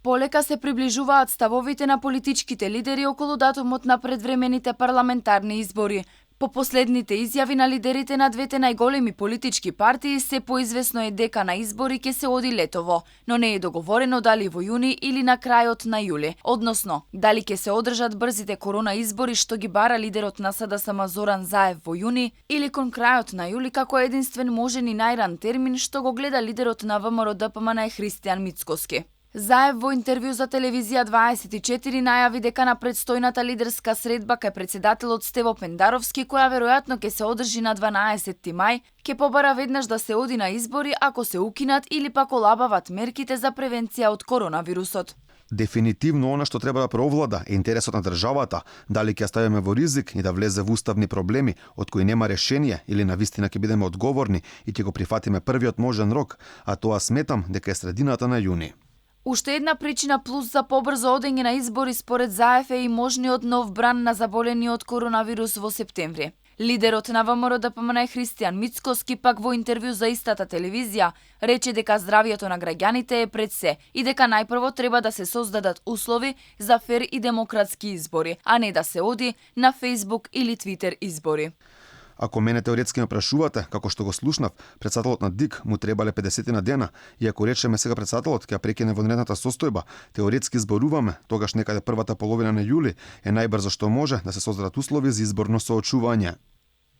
Полека се приближуваат ставовите на политичките лидери околу датумот на предвремените парламентарни избори. По последните изјави на лидерите на двете најголеми политички партии, се поизвестно е дека на избори ќе се оди летово, но не е договорено дали во јуни или на крајот на јули, односно дали ќе се одржат брзите корона избори што ги бара лидерот на СДСМ Зоран Заев во јуни или кон крајот на јули како единствен можен и најран термин што го гледа лидерот на ВМРО ДПМН Христијан Мицкоски. Заев во интервју за телевизија 24 најави дека на предстојната лидерска средба кај председателот Стево Пендаровски, која веројатно ќе се одржи на 12 мај, ќе побара веднаш да се оди на избори ако се укинат или пак олабават мерките за превенција од коронавирусот. Дефинитивно она што треба да преовлада е интересот на државата, дали ќе ставиме во ризик и да влезе во уставни проблеми од кои нема решение или на вистина ќе бидеме одговорни и ќе го прифатиме првиот можен рок, а тоа сметам дека е средината на јуни. Уште една причина плюс за побрзо одење на избори според Заев е и можниот нов бран на заболениот коронавирус во септември. Лидерот на ВМРО ДПМН Христијан Мицкоски пак во интервју за истата телевизија рече дека здравието на граѓаните е пред се и дека најпрво треба да се создадат услови за фер и демократски избори, а не да се оди на Facebook или Twitter избори. Ако мене теоретски ме прашувате, како што го слушнав, председателот на ДИК му требале 50 на дена, и ако речеме сега председателот ќе прекине вонредната состојба, теоретски зборуваме, тогаш некаде првата половина на јули е најбрзо што може да се создадат услови за изборно соочување.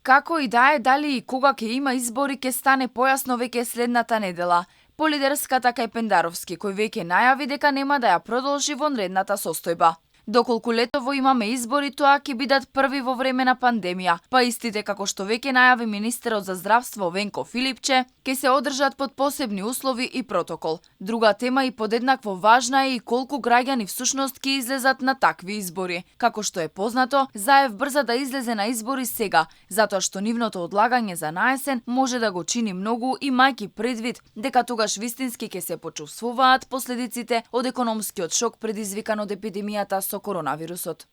Како и да е, дали и кога ќе има избори ќе стане појасно веќе следната недела. По лидерската кај Пендаровски, кој веќе најави дека нема да ја продолжи вонредната состојба. Доколку летово имаме избори, тоа ќе бидат први во време на пандемија, па истите како што веќе најави министерот за здравство Венко Филипче, ќе се одржат под посебни услови и протокол. Друга тема и подеднакво важна е и колку граѓани всушност ќе излезат на такви избори. Како што е познато, Заев брза да излезе на избори сега, затоа што нивното одлагање за наесен може да го чини многу, имајќи предвид дека тогаш вистински ќе се почувствуваат последиците од економскиот шок предизвикан од епидемијата со коронавирусот.